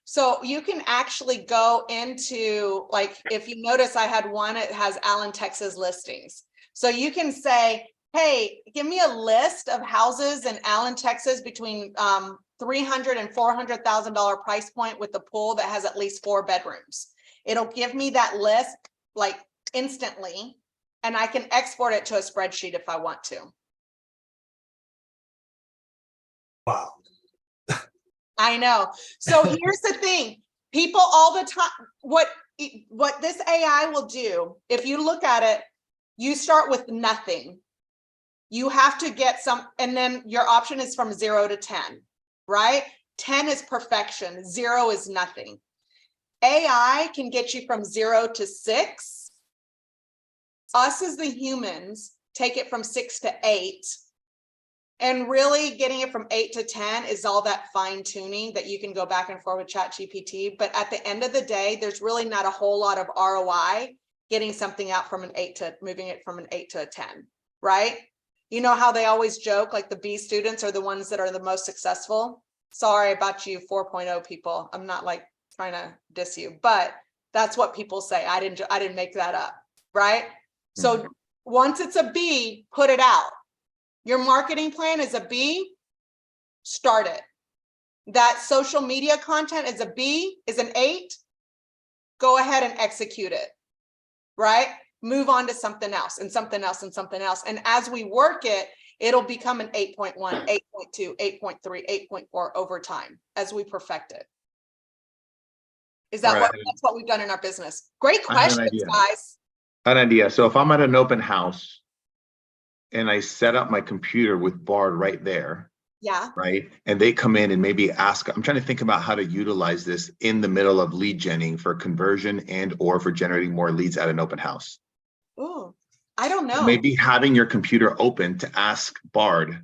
So you can actually go into, like, if you notice, I had one, it has Allen, Texas listings. So you can say, hey, give me a list of houses in Allen, Texas between $300,000 and $400,000 price point with a pool that has at least 4 bedrooms. It'll give me that list like instantly, and I can export it to a spreadsheet if I want to. Wow. I know. So here's the thing. People all the time, what this AI will do, if you look at it, you start with nothing. You have to get some, and then your option is from 0 to 10, right? 10 is perfection, 0 is nothing. AI can get you from 0 to 6. Us as the humans take it from 6 to 8. And really getting it from 8 to 10 is all that fine tuning that you can go back and forth with ChatGPT. But at the end of the day, there's really not a whole lot of ROI getting something out from an 8 to moving it from an 8 to a 10, right? You know how they always joke, like the B students are the ones that are the most successful. Sorry about you 4.0 people. I'm not like trying to diss you, but that's what people say. I didn't make that up, right? So once it's a B, put it out. Your marketing plan is a B, start it. That social media content is a B, is an 8, go ahead and execute it, right? Move on to something else and something else and something else. And as we work it, it'll become an 8.1, 8.2, 8.3, 8.4 over time as we perfect it. Is that that's what we've done in our business? Great questions, guys. An idea. So if I'm at an open house and I set up my computer with Bard right there. Yeah. Right. And they come in and maybe ask, I'm trying to think about how to utilize this in the middle of lead genning for conversion and or for generating more leads at an open house. Oh, I don't know. Maybe having your computer open to ask Bard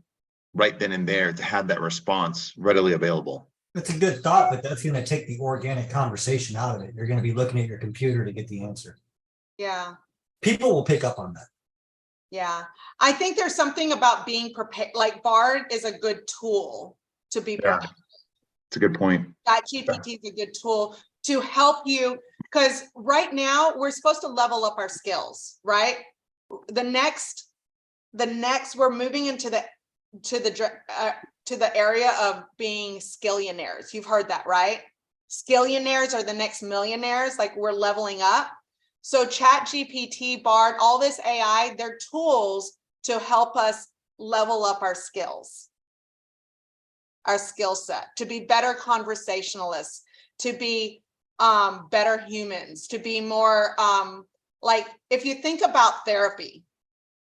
right then and there to have that response readily available. That's a good thought, but that's going to take the organic conversation out of it. You're going to be looking at your computer to get the answer. Yeah. People will pick up on that. Yeah, I think there's something about being prepared. Like Bard is a good tool to be prepared. It's a good point. ChatGPT is a good tool to help you, because right now we're supposed to level up our skills, right? The next we're moving into the area of being skillionaires. You've heard that, right? Skillionaires are the next millionaires. Like we're leveling up. So ChatGPT, Bard, all this AI, they're tools to help us level up our skills, our skill set, to be better conversationalists, to be better humans, to be more like, if you think about therapy,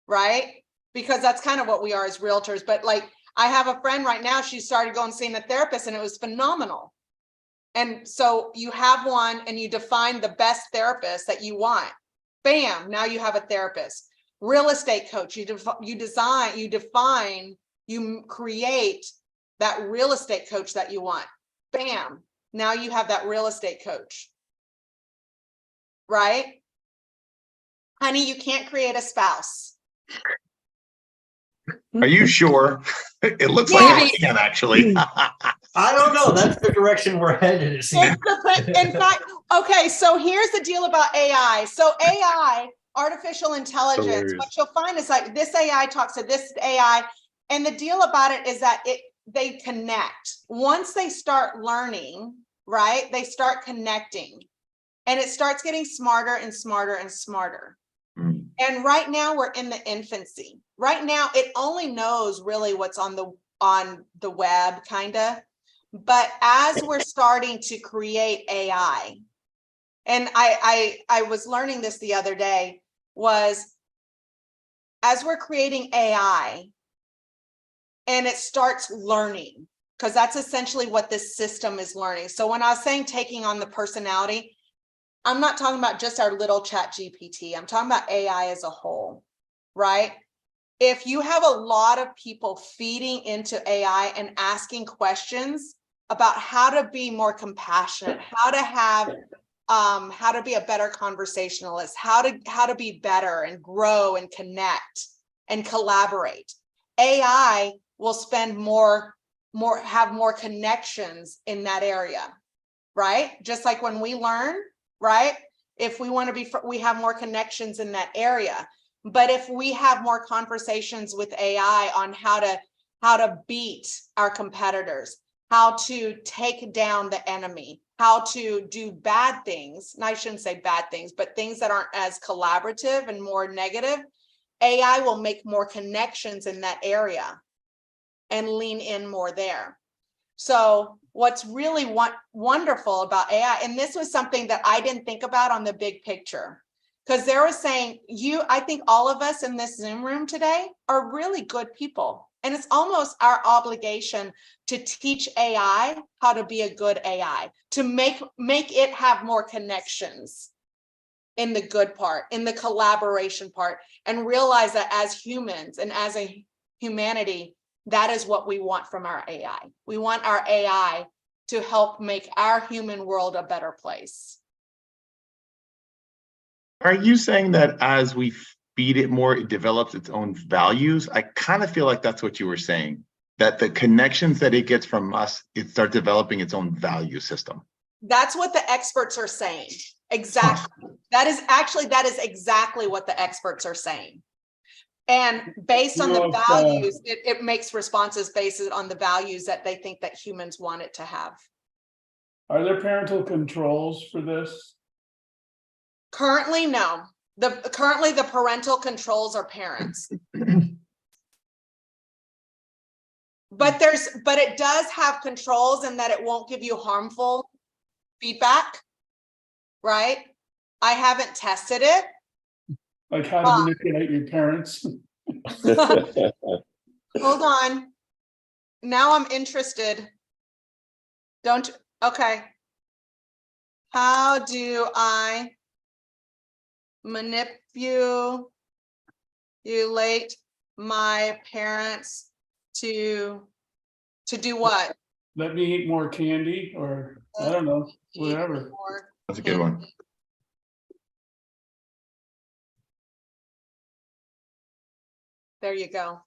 right? Because that's kind of what we are as realtors. But like, I have a friend right now, she started going seeing a therapist and it was phenomenal. And so you have one and you define the best therapist that you want. Bam, now you have a therapist. Real estate coach, you create that real estate coach that you want. Bam, now you have that real estate coach. Right? Honey, you can't create a spouse. Are you sure? It looks like you can actually. I don't know. That's the direction we're headed. It seems. In fact, okay, so here's the deal about AI. So AI, artificial intelligence, what you'll find is like this AI talks to this AI, and the deal about it is that they connect. Once they start learning, right, they start connecting, and it starts getting smarter and smarter and smarter. And right now we're in the infancy. Right now, it only knows really what's on the web, kind of. But as we're starting to create AI, and I was learning this the other day, was as we're creating AI and it starts learning, because that's essentially what this system is learning. So when I was saying taking on the personality, I'm not talking about just our little ChatGPT. I'm talking about AI as a whole, right? if you have a lot of people feeding into AI and asking questions about how to be more compassionate, how to have, how to be a better conversationalist, how to be better and grow and connect and collaborate, AI will spend have more connections in that area, right? Just like when we learn, right? If we want to be, we have more connections in that area. But if we have more conversations with AI on how to beat our competitors, how to take down the enemy, how to do bad things, and I shouldn't say bad things, but things that aren't as collaborative and more negative, AI will make more connections in that area and lean in more there. So what's really wonderful about AI, and this was something that I didn't think about on the big picture, because there was saying, I think all of us in this Zoom room today are really good people. And it's almost our obligation to teach AI how to be a good AI, to make it have more connections in the good part, in the collaboration part, and realize that as humans and as a humanity, that is what we want from our AI. We want our AI to help make our human world a better place. Are you saying that as we feed it more, it develops its own values? I kind of feel like that's what you were saying, that the connections that it gets from us, it starts developing its own value system. That's what the experts are saying. Exactly. That is exactly what the experts are saying. And based on the values, it makes responses based on the values that they think that humans want it to have. Are there parental controls for this? Currently, no. Currently the parental controls are parents. But it does have controls in that it won't give you harmful feedback, right? I haven't tested it. Like how to manipulate your parents? Hold on. Now I'm interested. Okay. How do I manipulate my parents to do what? Let me eat more candy, or I don't know, whatever. That's a good one. There you go.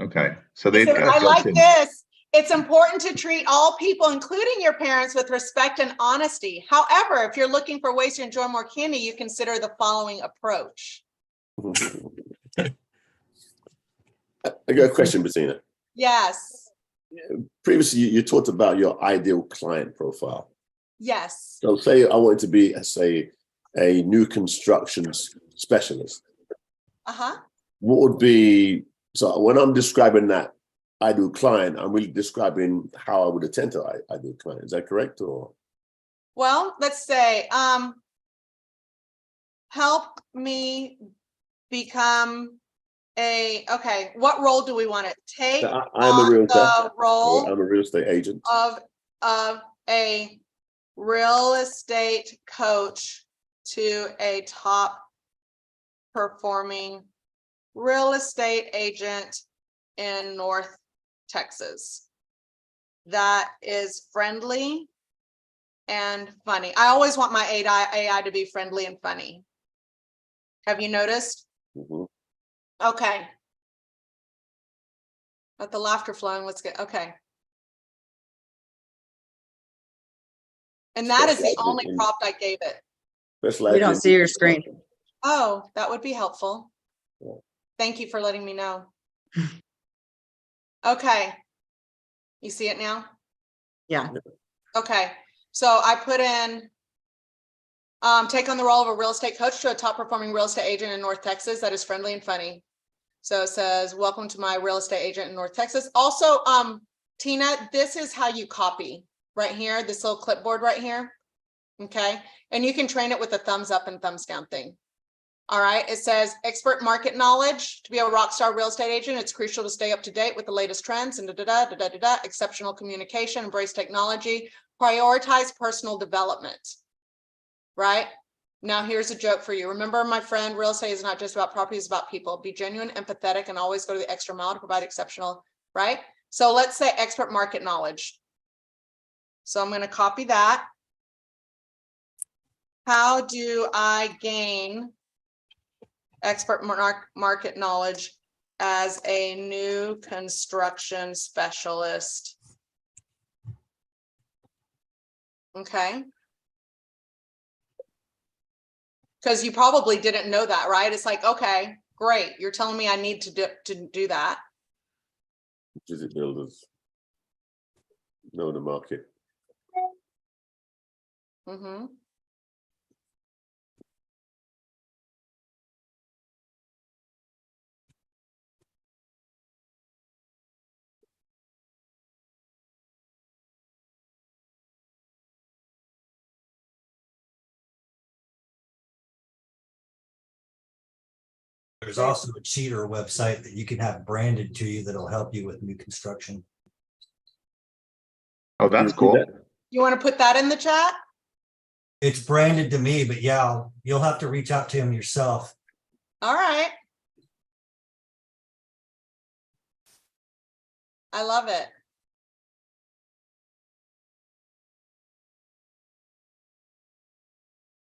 Okay, so they've got. I like this. It's important to treat all people, including your parents, with respect and honesty. However, if you're looking for ways to enjoy more candy, you consider the following approach. I got a question, Bettina. Yes. Previously, you talked about your ideal client profile. Yes. So say I wanted to be, say, a new construction specialist. Uh-huh. What would be, so when I'm describing that ideal client, I'm really describing how I would attend to ideal client. Is that correct? Or? Well, let's say, help me become okay, what role do we want to take? I'm a realtor. The role I'm a real estate agent. of a real estate coach to a top performing real estate agent in North Texas that is friendly and funny. I always want my AI to be friendly and funny. Have you noticed? Mm-hmm. Okay. Let the laughter flowing. Let's get, okay. And that is the only prompt I gave it. We don't see your screen. Oh, that would be helpful. Yeah. Thank you for letting me know. Okay. You see it now? Yeah. Okay. So I put in, take on the role of a real estate coach to a top performing real estate agent in North Texas that is friendly and funny. So it says, welcome to my real estate agent in North Texas. Also, Tina, this is how you copy right here, this little clipboard right here. Okay. And you can train it with a thumbs up and thumbs down thing. All right. It says expert market knowledge. To be a rock star real estate agent, it's crucial to stay up to date with the latest trends and exceptional communication, embrace technology, prioritize personal development. Right. Now here's a joke for you. Remember, my friend, real estate is not just about property, it's about people. Be genuine, empathetic, and always go to the extra mile to provide exceptional, right? So let's say expert market knowledge. So I'm going to copy that. How do I gain expert market knowledge as a new construction specialist? Okay. Because you probably didn't know that, right? It's like, okay, great. You're telling me I need to do that. Visit builders. Know the market. Mm-hmm. There's also a cheater website that you can have branded to you that'll help you with new construction. Oh, that's cool. You want to put that in the chat? It's branded to me, but yeah, you'll have to reach out to him yourself. All right. I love it.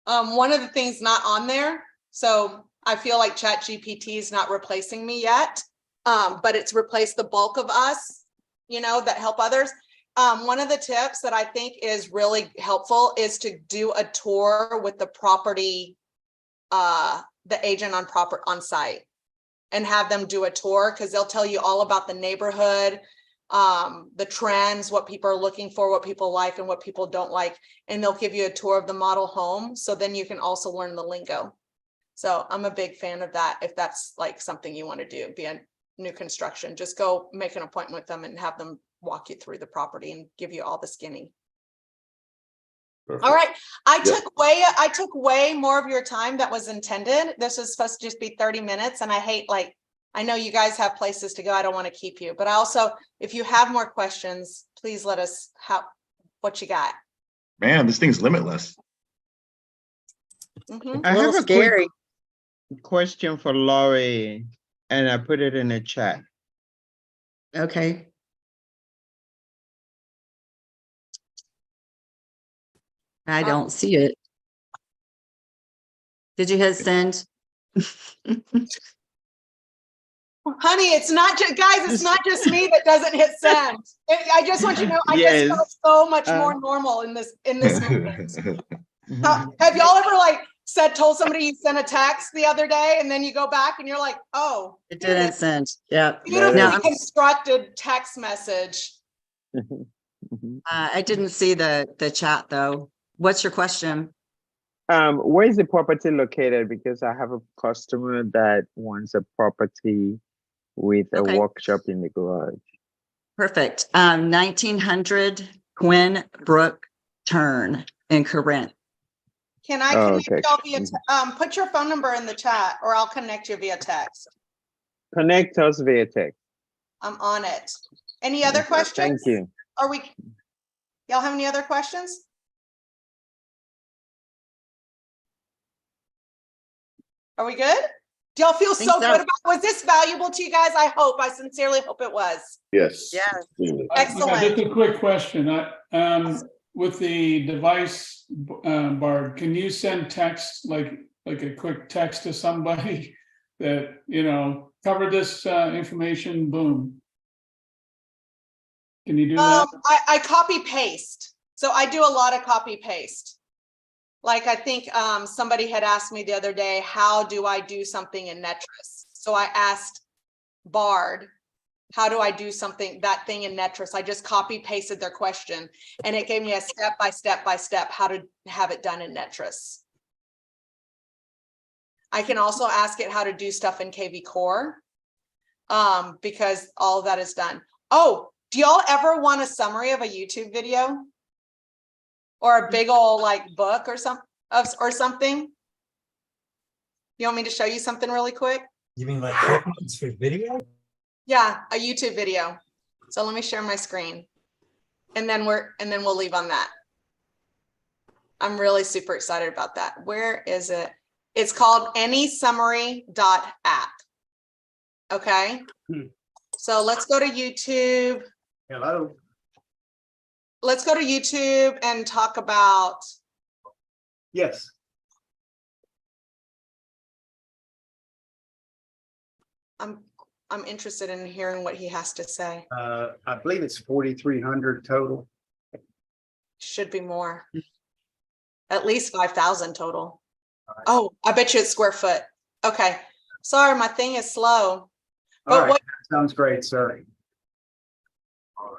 One of the things not on there, so I feel like ChatGPT is not replacing me yet, but it's replaced the bulk of us, you know, that help others. One of the tips that I think is really helpful is to do a tour with the property, the agent on site, and have them do a tour, because they'll tell you all about the neighborhood, the trends, what people are looking for, what people like and what people don't like, and they'll give you a tour of the model home. So then you can also learn the lingo. So I'm a big fan of that. If that's like something you want to do, be a new construction, just go make an appointment with them and have them walk you through the property and give you all the skinny. Perfect. All right. I took way more of your time that was intended. This was supposed to just be 30 minutes. And I hate, like, I know you guys have places to go. I don't want to keep you, but I also, if you have more questions, please let us have what you got. Man, this thing's limitless. Mhm. I A little have a scary. quick question for Lori, and I put it in the chat. Okay. I don't see it. Did you hit send? Honey, it's not just, guys, it's not just me that doesn't hit send. I just want you to know, I just felt Yes. so much more normal in this moment. Mhm. Have y'all ever told somebody you sent a text the other day and then you go back and you're like, oh, It didn't send. Yeah. beautifully No, constructed text message. I didn't see the chat though. What's your question? Where is the property located? Because I have a customer that wants a property with a Okay. workshop in the garage. Perfect. 1900 Quinn Brook Turn in Corinth. Can I Oh, connect okay. y'all via, put your phone number in the chat or I'll connect you via text. Connect us via text. I'm on it. Any other questions? Thank you. Y'all have any other questions? Are we good? Do y'all feel so good about, was this valuable to you guys? I sincerely hope it was. Yes. Yes. Extremely. Excellent. Just a quick question. With the device, Bard, can you send text, like a quick text to somebody that, cover this information, boom? Can you do that? I copy paste. So I do a lot of copy paste. Like I think somebody had asked me the other day, how do I do something in Netris? So I asked Bard, how do I do that thing in Netris? I just copy pasted their question and it gave me a step by step how to have it done in Netris. I can also ask it how to do stuff in KV Core because all of that is done. Oh, do y'all ever want a summary of a YouTube video? Or a big old book or something? You want me to show you something really quick? You mean like clips for video? Yeah, a YouTube video. So let me share my screen. And then we'll leave on that. I'm really super excited about that. Where is it? It's called anysummary.app. Okay. So let's go to YouTube. Hello. Let's go to YouTube and talk about. Yes. I'm interested in hearing what he has to say. I believe it's 4,300 total. Should be more. At least 5,000 total. Oh, I bet you it's square foot. Okay. Sorry, my thing is slow. But All right, what, sounds great, sir. all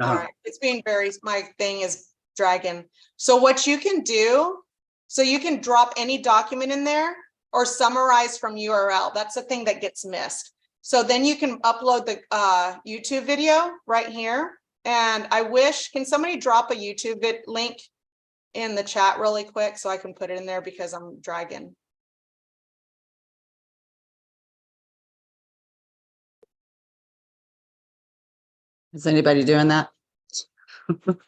right, it's being very, my thing is dragging. So what you can do, so you can drop any document in there or summarize from URL. That's the thing that gets missed. So then you can upload the YouTube video right here. And I wish, can somebody drop a YouTube link in the chat really quick so I can put it in there because I'm dragging. Is anybody doing that?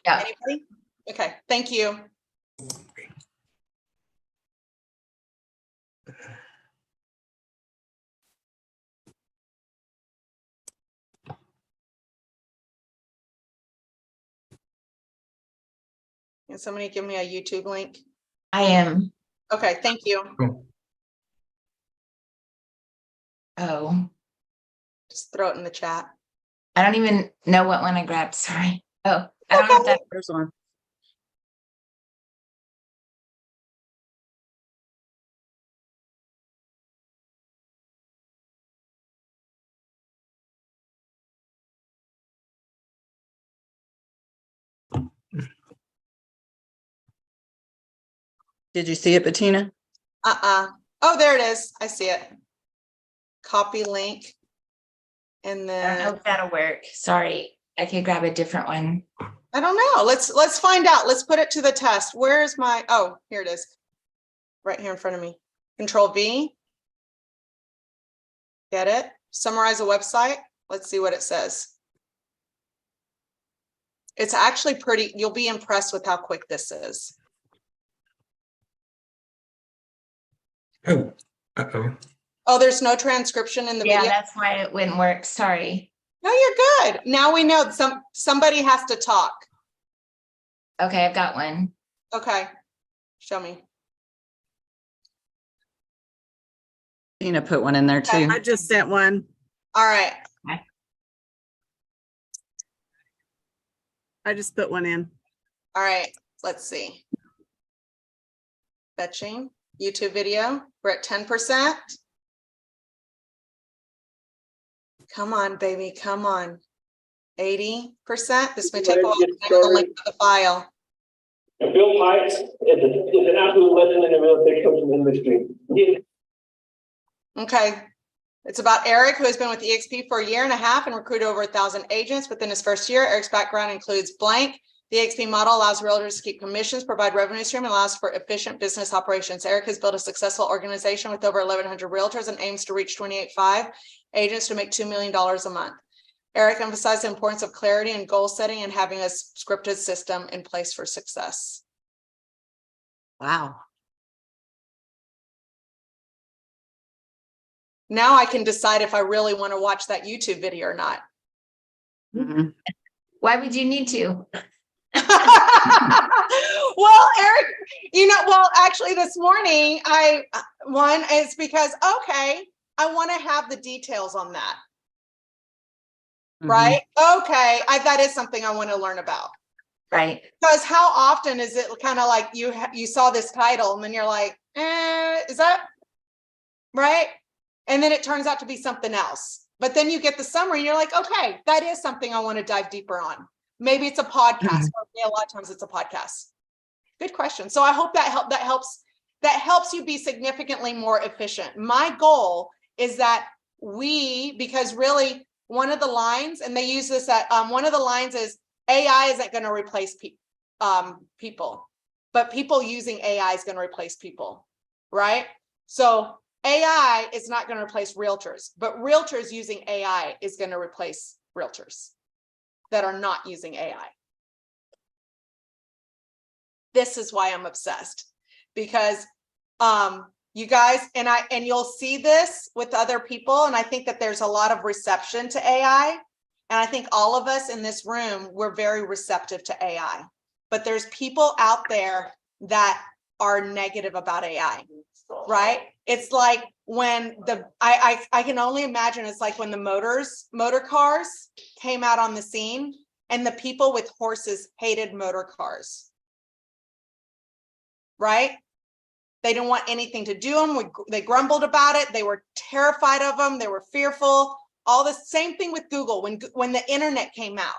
Yeah. Anybody? Okay, thank you. Can somebody give me a YouTube link? I am. Okay, thank you. Oh, Just throw it in the chat. I don't even know what one I grabbed. Sorry. Oh, I don't have that first one. Did you see it, Bettina? Oh, there it is. I see it. Copy link. And I don't then know if that'll work. Sorry. I could grab a different one. I don't know. Let's find out. Let's put it to the test. Where is my, oh, here it is. Right here in front of me. Control V. Get it? Summarize a website. Let's see what it says. It's actually pretty, you'll be impressed with how quick this is. Oh, uh-oh. Oh, there's no transcription in the Yeah, video. that's why it wouldn't work. Sorry. No, you're good. Now we know somebody has to talk. Okay, I've got one. Okay. Show me. Tina put one in there too. I just sent one. All right. I just put one in. All right. Let's see. Fetching YouTube video. We're at 10%. Come on, baby. Come on. 80%. This may take a while to find the link to the file. And Bill Pikes is an absolute legend in the real estate coaching industry. Okay. It's about Eric, who has been with EXP for a year and a half and recruited over 1,000 agents within his first year. Eric's background includes blank. The EXP model allows realtors to keep commissions, provide revenue stream, and allows for efficient business operations. Eric has built a successful organization with over 1,100 realtors and aims to reach 28.5 agents to make $2 million a month. Eric emphasized the importance of clarity and goal setting and having a scripted system in place for success. Wow. Now I can decide if I really want to watch that YouTube video or not. Mhm. Why would you need to? Well, Eric, well, actually this morning one is because, okay, I want to have the details on that. Right? Okay. That is something I want to learn about. Right. Because how often is it kind of like you saw this title and then you're like, is that right? And then it turns out to be something else. But then you get the summary and you're like, okay, that is something I want to dive deeper on. Maybe it's a podcast. For me, a lot of times it's a podcast. Good question. So I hope that helps you be significantly more efficient. My goal is that because really one of the lines, and they use this at one of the lines is AI isn't going to replace people, but people using AI is going to replace people, right? So AI is not going to replace realtors, but realtors using AI is going to replace realtors that are not using AI. This is why I'm obsessed, because you guys, and you'll see this with other people, and I think that there's a lot of reception to AI. And I think all of us in this room, we're very receptive to AI, but there's people out there that are negative about AI, right? It's like when I can only imagine, it's like when the motor cars came out on the scene, and the people with horses hated motor cars, right? They didn't want anything to do them. They grumbled about it. They were terrified of them. They were fearful. All the same thing with Google. When the internet came out,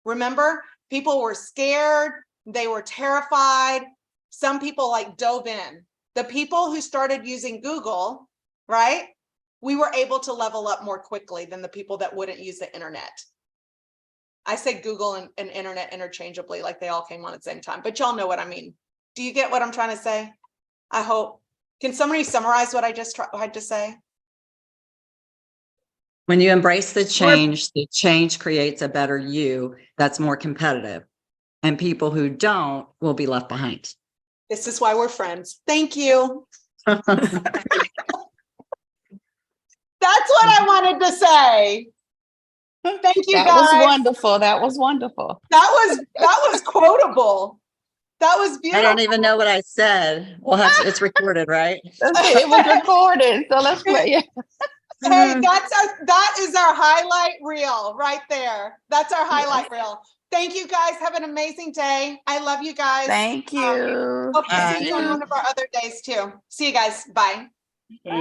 remember, people were scared. They were terrified. Some people like dove in. The people who started using Google, right? We were able to level up more quickly than the people that wouldn't use the internet. I say Google and internet interchangeably, like they all came on at the same time, but y'all know what I mean. Do you get what I'm trying to say? I hope. Can somebody summarize what I just tried to say? When you embrace the change creates a better you that's more competitive. And people who don't will be left behind. This is why we're friends. Thank you. That's what I wanted to say. Thank you, That guys. was wonderful. That was wonderful. That was quotable. That was beautiful. I don't even know what I said. Well, it's recorded, right? It was recorded, so let's play it. Hey, that is our highlight reel right there. That's our highlight reel. Thank you guys. Have an amazing day. I love you guys. Thank you. Hope to see you on one of our other days too. See you guys. Bye. Hey.